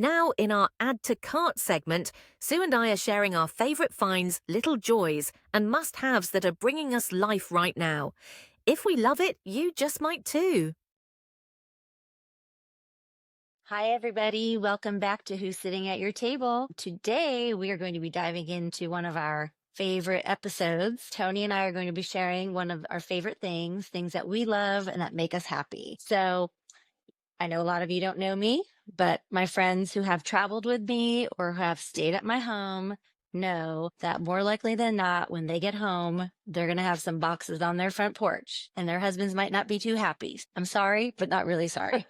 Now, in our Add to Cart segment, Sue and I are sharing our favourite finds, little joys, and must haves that are bringing us life right now. If we love it, you just might too. Hi, everybody. Welcome back to Who's Sitting at Your Table. Today, we are going to be diving into one of our favorite episodes. Tony and I are going to be sharing one of our favorite things that we love and that make us happy. So I know a lot of you don't know me, but my friends who have traveled with me or who have stayed at my home know that more likely than not, when they get home, they're going to have some boxes on their front porch and their husbands might not be too happy. I'm sorry, but not really sorry.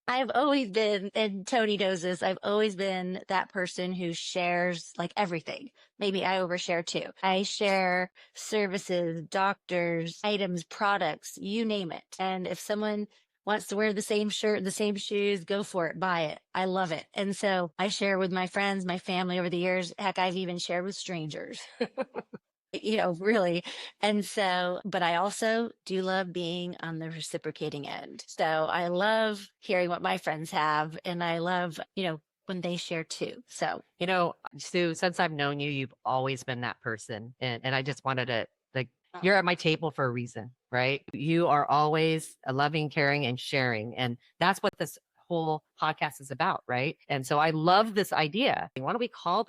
I've always been, and Tony knows this, I've always been that person who shares like everything. Maybe I overshare too. I share services, doctors, items, products, you name it. And if someone wants to wear the same shirt, the same shoes, go for it, buy it. I love it. And so I share with my friends, my family over the years. Heck, I've even shared with strangers. Really. And so, but I also do love being on the reciprocating end. So I love hearing what my friends have, and I love, when they share too. So, Sue, since I've known you, you've always been that person. And I just wanted to, like, you're at my table for a reason, right? You are always a loving, caring, and sharing. And that's what this whole podcast is about, right? And so I love this idea. Why don't we call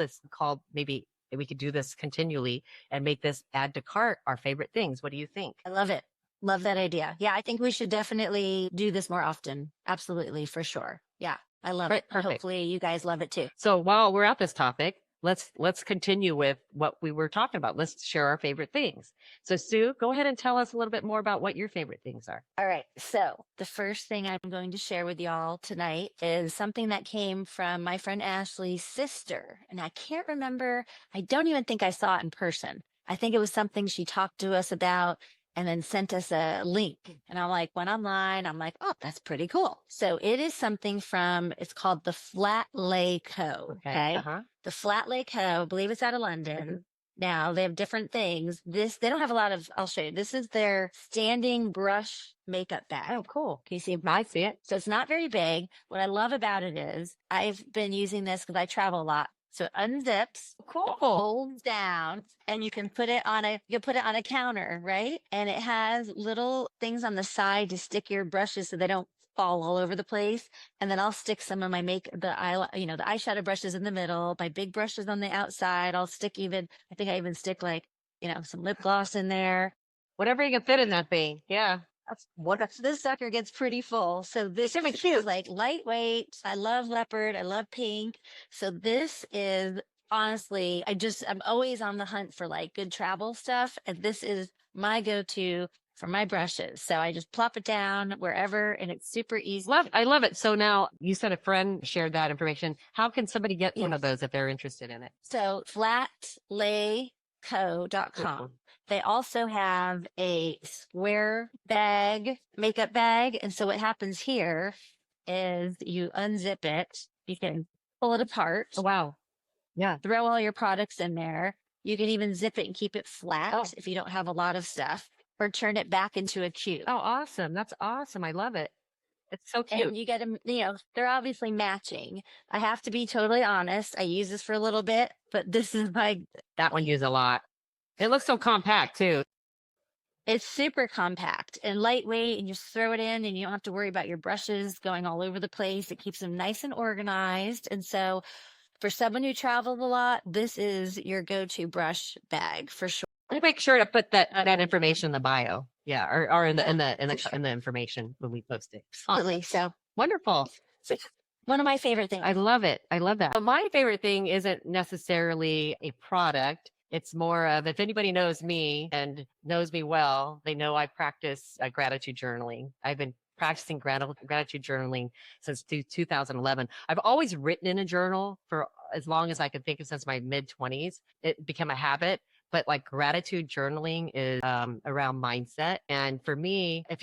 maybe we could do this continually and make this add to cart our favorite things. What do you think? I love it. Love that idea. Yeah, I think we should definitely do this more often. Absolutely, for sure. Yeah, I love it. Perfect. Hopefully you guys love it too. So while we're at this topic, let's continue with what we were talking about. Let's share our favorite things. So Sue, go ahead and tell us a little bit more about what your favorite things are. All right. So the first thing I'm going to share with y'all tonight is something that came from my friend Ashley's sister. And I can't remember. I don't even think I saw it in person. I think it was something she talked to us about and then sent us a link. And I'm like, went online. I'm like, oh, that's pretty cool. So it is something it's called the Flat Lay Co. Okay. The Flat Lay Co. I believe it's out of London. Now they have different things. They don't have a lot of, I'll show you. This is their standing brush makeup bag. Oh, cool. Can you see? I see it. So it's not very big. What I love about it is I've been using this because I travel a lot. So it unzips, Cool. folds down, and you can put it on a counter, right? And it has little things on the side to stick your brushes so they don't fall all over the place. And then I'll stick some of my the eyeshadow brushes in the middle, my big brushes on the outside. I think I even stick some lip gloss in there. Whatever you can fit in that thing. Yeah. That's wonderful. This sucker gets pretty full. So this is like lightweight. I love leopard. I love pink. So this is honestly, I'm always on the hunt for like good travel stuff. And this is my go-to for my brushes. So I just plop it down wherever and it's super easy. I love it. So now you said a friend shared that information. How can somebody get one of those if they're interested in it? So flatlayco.com. They also have a square makeup bag. And so what happens here is you unzip it. You can pull it apart. Oh, wow. Yeah. Throw all your products in there. You can even zip it and keep it flat if you don't have a lot of stuff, or turn it back into a cube. Oh, awesome. That's awesome. I love it. It's so cute. And you get them, they're obviously matching. I have to be totally honest. I use this for a little bit, but this is that one used a lot. It looks so compact too. It's super compact and lightweight, and you just throw it in and you don't have to worry about your brushes going all over the place. It keeps them nice and organized. And so for someone who travels a lot, this is your go-to brush bag for sure. I'll make sure to put that information in the bio. Yeah. Or in the information when we post it. Absolutely. So wonderful. One of my favorite things. I love it. I love that. But my favorite thing isn't necessarily a product. It's more of, if anybody knows me and knows me well, they know I practice gratitude journaling. I've been practicing gratitude journaling since 2011. I've always written in a journal for as long as I could think of, since my mid-20s. It became a habit. But like gratitude journaling is around mindset. And for me, if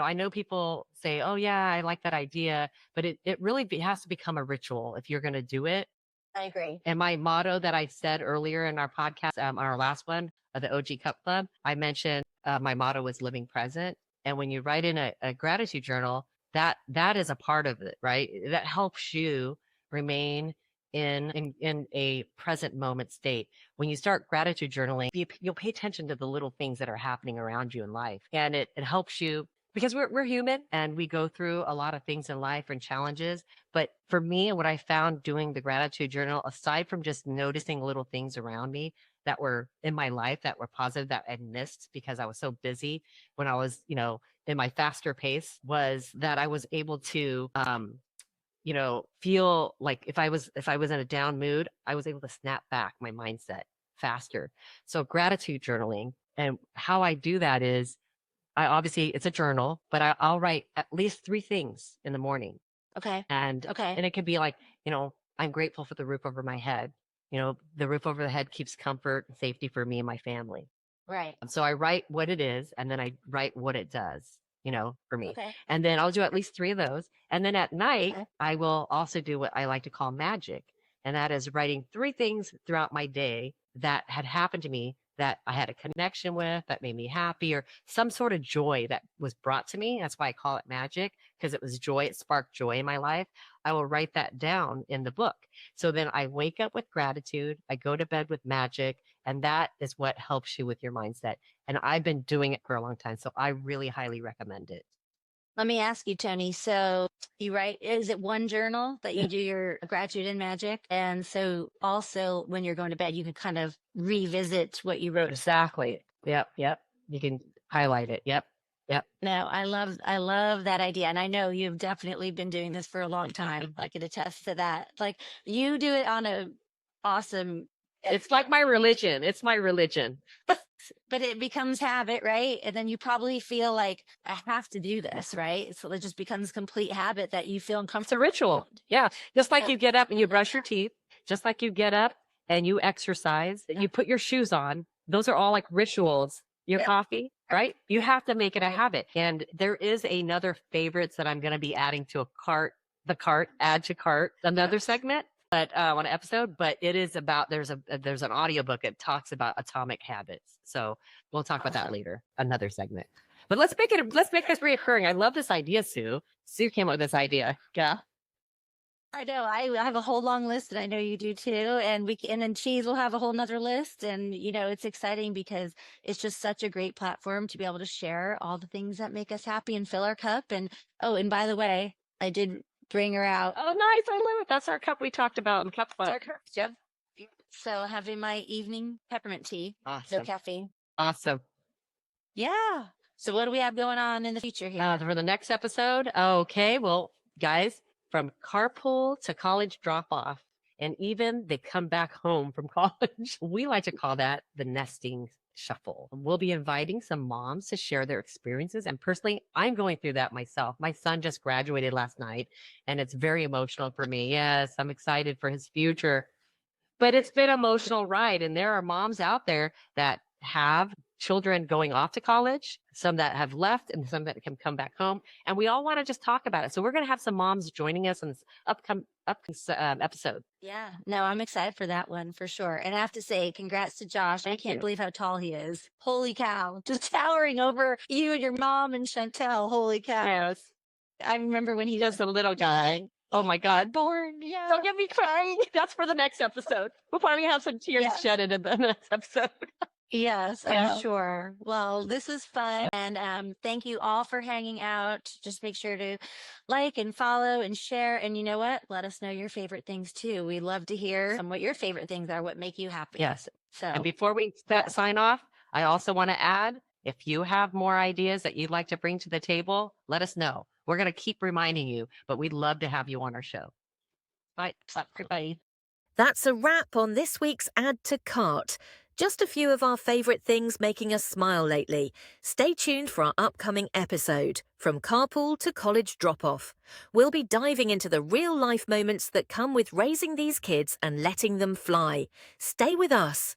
I know people say, oh yeah, I like that idea, but it really has to become a ritual if you're going to do it. I agree. And my motto that I said earlier in our podcast, our last one, the OG Cup Club, I mentioned my motto was living present. And when you write in a gratitude journal, that is a part of it, right? That helps you remain in a present moment state. When you start gratitude journaling, you'll pay attention to the little things that are happening around you in life, and it helps you because we're human and we go through a lot of things in life and challenges. But for me, what I found doing the gratitude journal, aside from just noticing little things around me that were in my life that were positive that I missed because I was so busy when I was, in my faster pace, was that I was able to feel like if I was in a down mood, I was able to snap back my mindset faster. So gratitude journaling, and how I do that is it's a journal, but I'll write at least 3 things in the morning. Okay. And Okay. it could be like, I'm grateful for the roof over my head. The roof over the head keeps comfort and safety for me and my family. Right. So I write what it is, and then I write what it does, for me. Okay. And then I'll do at least 3 of those. And then at night, Okay. I will also do what I like to call magic. And that is writing 3 things throughout my day that had happened to me that I had a connection with, that made me happy, or some sort of joy that was brought to me. That's why I call it magic, because it was joy. It sparked joy in my life. I will write that down in the book. So then I wake up with gratitude. I go to bed with magic. And that is what helps you with your mindset. And I've been doing it for a long time. So I really highly recommend it. Let me ask you, Tony. So you write, is it one journal that you do your gratitude and magic? And so also when you're going to bed, you can kind of revisit what you wrote. Exactly. Yep. Yep. You can highlight it. Yep. Yep. No, I love that idea. And I know you've definitely been doing this for a long time. I can attest to that. Like you do it on a awesome. It's like my religion. It's my religion. But it becomes habit, right? And then you probably feel like I have to do this, right? So it just becomes complete habit that you feel It's a uncomfortable. ritual. Yeah. Just like you get up and you brush your teeth, just like you get up and you exercise, you put your shoes on. Those are all like rituals. Your coffee, right? You have to make it a habit. And there is another favorites that I'm going to be adding to add to cart, another segment. But on an episode, but it is about there's an audiobook that talks about atomic habits. So we'll talk about that later, another segment. But let's make this reoccurring. I love this idea, Sue. Sue came up with this idea. Yeah. I know. I have a whole long list, and I know you do too. And then Cheese will have a whole nother list. And it's exciting because it's just such a great platform to be able to share all the things that make us happy and fill our cup. And and by the way, I did bring her out. Oh, nice. I love it. That's our cup we talked about in Cup Club. Yep. So having my evening peppermint tea, Awesome. no caffeine. Awesome. Yeah. So what do we have going on in the future here? For the next episode, okay. Well, guys, from carpool to college drop off, and even they come back home from college, we like to call that the nesting shuffle. We'll be inviting some moms to share their experiences. And personally, I'm going through that myself. My son just graduated last night, and it's very emotional for me. Yes, I'm excited for his future, but it's been an emotional ride. And there are moms out there that have children going off to college, some that have left and some that can come back home. And we all want to just talk about it. So we're going to have some moms joining us in this upcoming episode. Yeah. No, I'm excited for that one for sure. And I have to say, congrats to Josh. I can't believe how tall he is. Holy cow. Just towering over you and your mom and Chantel. Holy cow. Yes. I remember when he Just a little guy. Oh my God. born. Yeah. Don't get me crying. That's for the next episode. We'll probably have some tears shedded in the next episode. Yes, I'm sure. Well, this was fun. And thank you all for hanging out. Just make sure to like and follow and share. And you know what? Let us know your favorite things too. We love to hear what your favorite things are, what make you happy. Yes. So, And before we sign off, I also want to add, if you have more ideas that you'd like to bring to the table, let us know. We're going to keep reminding you, but we'd love to have you on our show. Bye, everybody. That's a wrap on this week's Add to Cart. Just a few of our favourite things making us smile lately. Stay tuned for our upcoming episode, From Carpool to College Drop-Off. We'll be diving into the real-life moments that come with raising these kids and letting them fly. Stay with us.